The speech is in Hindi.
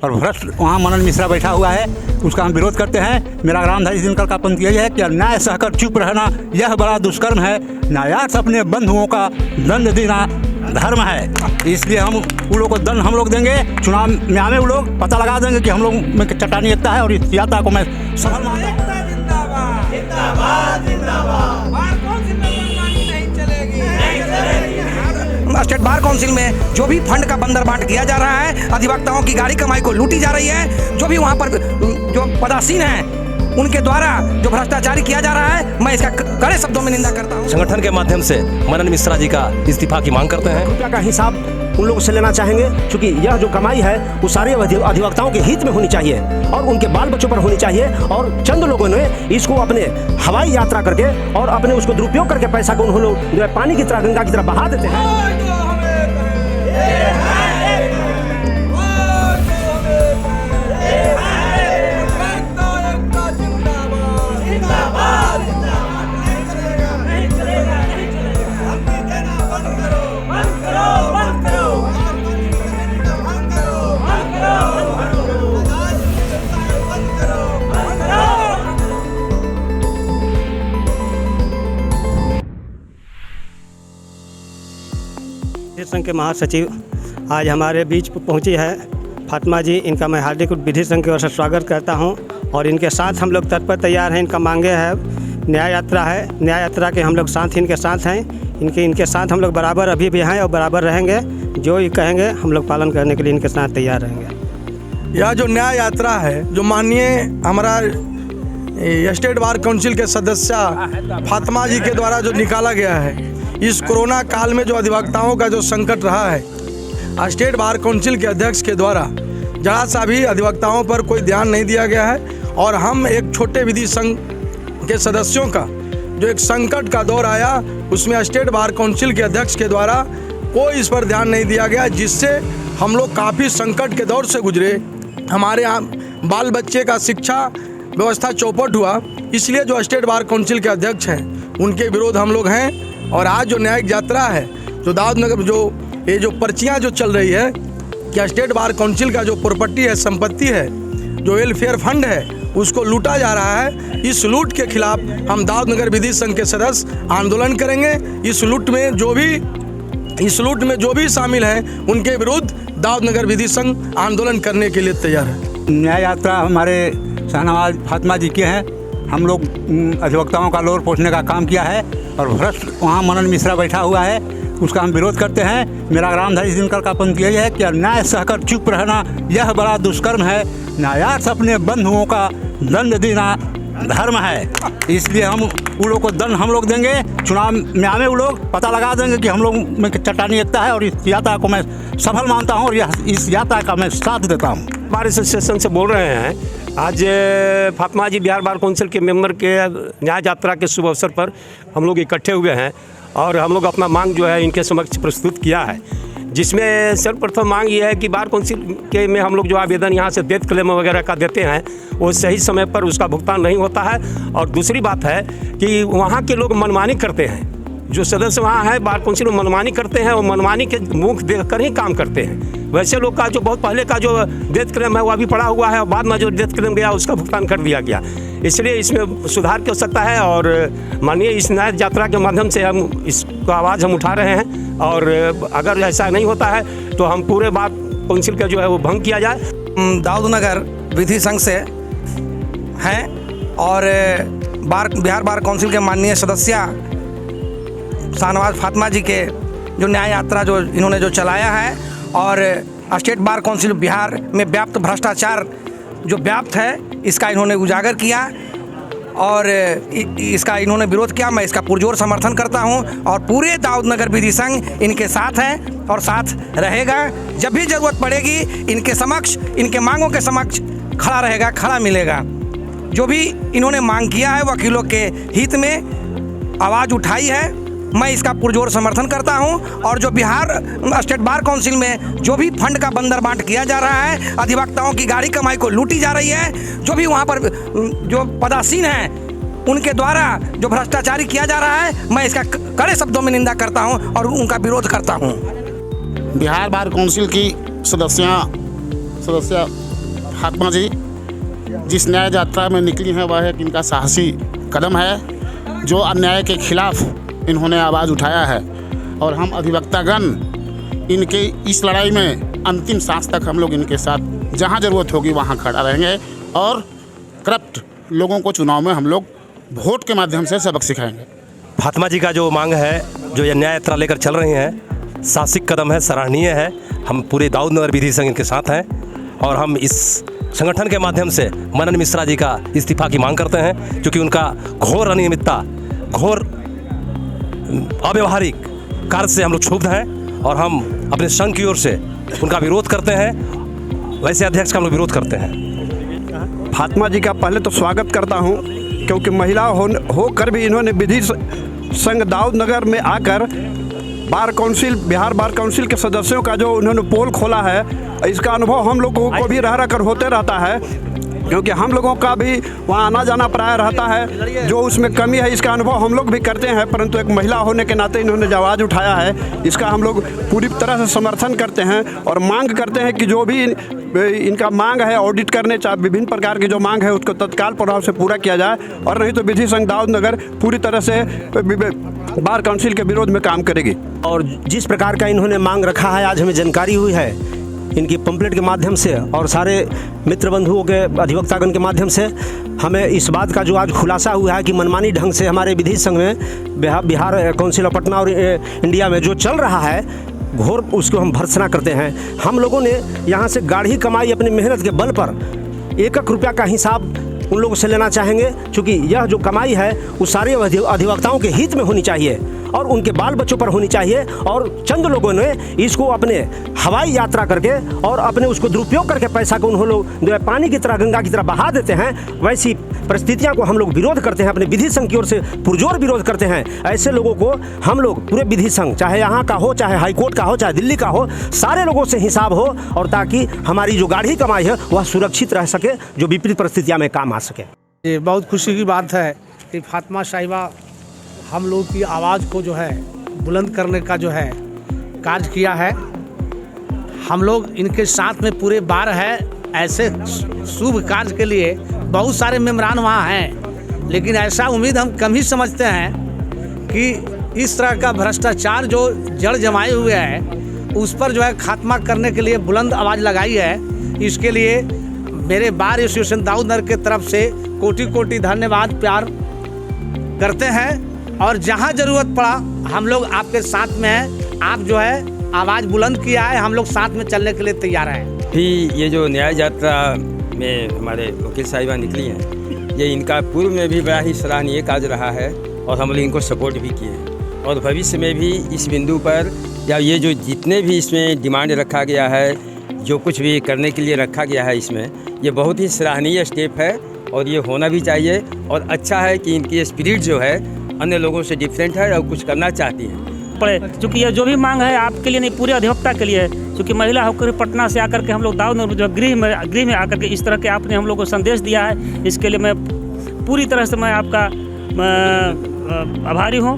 और भ्रष्ट वहाँ मनन मिश्रा बैठा हुआ है, उसका हम विरोध करते हैं। मेरा रामधारी दिनकर का पंथ यही है कि अन्याय सहकर चुप रहना यह बड़ा दुष्कर्म है, न्यायार्थ अपने बंधुओं का दंड देना धर्म है। इसलिए हम उन लोगों को दंड हम लोग देंगे, चुनाव में आवे वो लोग पता लगा देंगे कि हम लोग में चट्टानी एकता है और इस यात्रा को मैं सफल मानता हूँ। स्टेट बार काउंसिल में जो भी फंड का बंदरबांट किया जा रहा है, अधिवक्ताओं की गाड़ी कमाई को लूटी जा रही है, जो भी वहाँ पर जो पदासीन हैं उनके द्वारा जो भ्रष्टाचारी किया जा रहा है, मैं इसका कड़े शब्दों में निंदा करता हूँ। संगठन के माध्यम से मनन मिश्रा जी का इस्तीफा की मांग करते हैं। रुपया का हिसाब उन लोगों से लेना चाहेंगे, क्योंकि यह जो कमाई है वो सारे अधिवक्ताओं के हित में होनी चाहिए और उनके बाल बच्चों पर होनी चाहिए। और चंद लोगों ने इसको अपने हवाई यात्रा करके और अपने उसको दुरुपयोग करके पैसा को उन्होंने जो है पानी की तरह गंगा की तरह बहा देते हैं। संघ के महासचिव आज हमारे बीच पहुंची है फातिमा जी, इनका मैं हार्दिक विधि संघ की ओर से स्वागत करता हूं और इनके साथ हम लोग तत्पर तैयार हैं। इनका मांगे है न्याय यात्रा है, न्याय यात्रा के हम लोग साथ इनके साथ हैं, इनके साथ हम लोग बराबर अभी भी हैं और बराबर रहेंगे। जो ये कहेंगे हम लोग पालन करने के लिए इनके साथ तैयार रहेंगे। यह जो न्याय यात्रा है जो माननीय हमारा स्टेट बार काउंसिल के सदस्य फातिमा जी के द्वारा जो निकाला गया है, इस कोरोना काल में जो अधिवक्ताओं का जो संकट रहा है, स्टेट बार काउंसिल के अध्यक्ष के द्वारा जरा सा भी अधिवक्ताओं पर कोई ध्यान नहीं दिया गया है। और हम एक छोटे विधि संघ के सदस्यों का जो एक संकट का दौर आया, उसमें स्टेट बार काउंसिल के अध्यक्ष के द्वारा कोई इस पर ध्यान नहीं दिया गया, जिससे हम लोग काफ़ी संकट के दौर से गुजरे। हमारे यहाँ बाल बच्चे का शिक्षा व्यवस्था चौपट हुआ, इसलिए जो स्टेट बार काउंसिल के अध्यक्ष हैं उनके विरोध हम लोग हैं। और आज जो न्यायिक यात्रा है, जो दाऊदनगर जो ये जो पर्चियाँ जो चल रही है कि स्टेट बार काउंसिल का जो प्रॉपर्टी है, संपत्ति है, जो वेलफेयर फंड है, उसको लूटा जा रहा है। इस लूट के खिलाफ हम दाऊदनगर विधि संघ के सदस्य आंदोलन करेंगे। इस लूट में जो भी शामिल हैं उनके विरुद्ध दाऊदनगर विधि संघ आंदोलन करने के लिए तैयार है। न्याय यात्रा हमारे शाहनवाज फातिमा जी के हैं। हम लोग अधिवक्ताओं का लोर पोछने का काम किया है और भ्रष्ट वहाँ मनन मिश्रा बैठा हुआ है, उसका हम विरोध करते हैं। मेरा रामधारी दिनकर का पंथ यही है कि अन्याय सहकर चुप रहना यह बड़ा दुष्कर्म है, न्यायार्थ अपने बंधुओं का दंड देना धर्म है। इसलिए हम उन लोगों को दंड हम लोग देंगे, चुनाव में आवे वो लोग पता लगा देंगे कि हम लोग में चट्टानी एकता है और इस यात्रा को मैं सफल मानता हूँ और इस यात्रा का मैं साथ देता हूँ। बार एसोसिएशन से बोल रहे हैं। आज फातिमा जी बिहार बार काउंसिल के मेंबर के न्याय यात्रा के शुभ अवसर पर हम लोग इकट्ठे हुए हैं और हम लोग अपना मांग जो है इनके समक्ष प्रस्तुत किया है, जिसमें सर्वप्रथम मांग ये है कि बार काउंसिल के में हम लोग जो आवेदन यहाँ से डेथ क्लेम वगैरह का देते हैं वो सही समय पर उसका भुगतान नहीं होता है। और दूसरी बात है कि वहाँ के लोग मनमानी करते हैं, जो सदस्य वहाँ है बार काउंसिल में मनमानी करते हैं और मनमानी के मुख देख कर ही काम करते हैं। वैसे लोग का जो बहुत पहले का जो डेथ क्लेम है वो अभी पड़ा हुआ है और बाद में जो डेथ क्लेम गया उसका भुगतान कर दिया गया, इसलिए इसमें सुधार की आवश्यकता है। और माननीय इस न्याय यात्रा के माध्यम से हम इसको आवाज़ हम उठा रहे हैं और अगर ऐसा नहीं होता है तो हम पूरे बार काउंसिल का जो है वो भंग किया जाए। दाऊदनगर विधि संघ से हैं और बिहार बार काउंसिल के माननीय सदस्य शाहनवाज फातिमा जी के जो न्याय यात्रा जो इन्होंने जो चलाया है और स्टेट बार काउंसिल बिहार में व्याप्त भ्रष्टाचार जो व्याप्त है, इसका इन्होंने उजागर किया और इसका इन्होंने विरोध किया। मैं इसका पुरजोर समर्थन करता हूं और पूरे दाऊदनगर विधि संघ इनके साथ है और साथ रहेगा। जब भी ज़रूरत पड़ेगी इनके समक्ष, इनके मांगों के समक्ष खड़ा रहेगा, खड़ा मिलेगा। जो भी इन्होंने मांग किया है वकीलों के हित में आवाज़ उठाई है, मैं इसका पुरजोर समर्थन करता हूं। और जो बिहार स्टेट बार काउंसिल में जो भी फंड का बंदरबांट किया जा रहा है, अधिवक्ताओं की गाड़ी कमाई को लूटी जा रही है, जो भी वहां पर जो पदासीन हैं उनके द्वारा जो भ्रष्टाचारी किया जा रहा है, मैं इसका कड़े शब्दों में निंदा करता हूं और उनका विरोध करता हूं। बिहार बार काउंसिल की सदस्य फातिमा जी जिस न्याय यात्रा में निकली हैं वह एक इनका साहसी कदम है। जो अन्याय के खिलाफ इन्होंने आवाज़ उठाया है और हम अधिवक्तागण इनके इस लड़ाई में अंतिम सांस तक हम लोग इनके साथ जहां ज़रूरत होगी वहां खड़ा रहेंगे और करप्ट लोगों को चुनाव में हम लोग वोट के माध्यम से सबक सिखाएंगे। फातिमा जी का जो मांग है, जो ये न्याय यात्रा लेकर चल रही हैं, साहसिक कदम है, सराहनीय है। हम पूरे दाऊद नगर विधि संघ इनके साथ हैं और हम इस संगठन के माध्यम से मनन मिश्रा जी का इस्तीफा की मांग करते हैं, क्योंकि उनका घोर अनियमितता, घोर अव्यवहारिक कार्य से हम लोग क्षुब्ध हैं और हम अपने संघ की ओर से उनका विरोध करते हैं। वैसे अध्यक्ष का हम लोग विरोध करते हैं। फातिमा जी का पहले तो स्वागत करता हूं, क्योंकि महिला होकर भी इन्होंने विधि संघ दाऊद नगर में आकर bar council, Bihar bar council के सदस्यों का जो उन्होंने पोल खोला है, इसका अनुभव हम लोगों को भी रह कर होते रहता है, क्योंकि हम लोगों का भी वहाँ आना जाना प्राय रहता है। जो उसमें कमी है इसका अनुभव हम लोग भी करते हैं, परंतु एक महिला होने के नाते इन्होंने जो आवाज़ उठाया है इसका हम लोग पूरी तरह से समर्थन करते हैं और मांग करते हैं कि जो भी इनका मांग है ऑडिट करने, चाहे विभिन्न प्रकार की जो मांग है उसको तत्काल प्रभाव से पूरा किया जाए, और नहीं तो विधि संघ दाऊद नगर पूरी तरह से बार काउंसिल के विरोध में काम करेगी। और जिस प्रकार का इन्होंने मांग रखा है आज हमें जानकारी हुई है इनकी पंपलेट के माध्यम से और सारे मित्र बंधुओं के अधिवक्तागण के माध्यम से, हमें इस बात का जो आज खुलासा हुआ है कि मनमानी ढंग से हमारे विधि संघ में बिहार काउंसिल ऑफ पटना और इंडिया में जो चल रहा है घोर, उसको हम भर्त्सना करते हैं। हम लोगों ने यहाँ से गाढ़ी कमाई अपनी मेहनत के बल पर 1-1 रुपया का हिसाब उन लोगों से लेना चाहेंगे, क्योंकि यह जो कमाई है वो सारे अधिवक्ताओं के हित में होनी चाहिए और उनके बाल बच्चों पर होनी चाहिए। और चंद लोगों ने इसको अपने हवाई यात्रा करके और अपने उसको दुरुपयोग करके पैसा को उन्होंने लोग जो है पानी की तरह, गंगा की तरह बहा देते हैं। वैसी परिस्थितियों को हम लोग विरोध करते हैं, अपने विधि संघ की ओर से पुरजोर विरोध करते हैं। ऐसे लोगों को हम लोग पूरे विधि संघ, चाहे यहाँ का हो, चाहे हाईकोर्ट का हो, चाहे दिल्ली का हो, सारे लोगों से हिसाब हो, और ताकि हमारी जो गाढ़ी कमाई है वह सुरक्षित रह सके, जो विपरीत परिस्थितियों में काम आ सके। ये बहुत खुशी की बात है कि फातिमा साहिबा हम लोग की आवाज़ को जो है बुलंद करने का जो है कार्य किया है। हम लोग इनके साथ में पूरे बार है। ऐसे शुभ कार्य के लिए बहुत सारे मेम्बरान वहाँ हैं, लेकिन ऐसा उम्मीद हम कम ही समझते हैं कि इस तरह का भ्रष्टाचार जो जड़ जमाए हुए है उस पर जो है खात्मा करने के लिए बुलंद आवाज़ लगाई है। इसके लिए मेरे बार एसोसिएशन दाऊद नगर के तरफ से कोटि कोटि धन्यवाद प्यार करते हैं, और जहां जरूरत पड़ा हम लोग आपके साथ में हैं। आप जो है आवाज़ बुलंद किया है, हम लोग साथ में चलने के लिए तैयार हैं। भी ये जो न्याय यात्रा में हमारे वकील साहिबा निकली हैं, ये इनका पूर्व में भी बड़ा ही सराहनीय कार्य रहा है और हम लोग इनको सपोर्ट भी किए हैं, और भविष्य में भी इस बिंदु पर या ये जो जितने भी इसमें डिमांड रखा गया है, जो कुछ भी करने के लिए रखा गया है, इसमें ये बहुत ही सराहनीय स्टेप है और ये होना भी चाहिए। और अच्छा है कि इनकी स्पिरिट जो है अन्य लोगों से डिफरेंट है और कुछ करना चाहती है। पड़े, चूँकि ये जो भी मांग है आपके लिए नहीं, पूरे अधिवक्ता के लिए है। क्योंकि महिला होकर पटना से आकर के हम लोग दाऊद नगर जो गृह में आकर के इस तरह के आपने हम लोग को संदेश दिया है, इसके लिए मैं पूरी तरह से मैं आपका आभारी हूँ।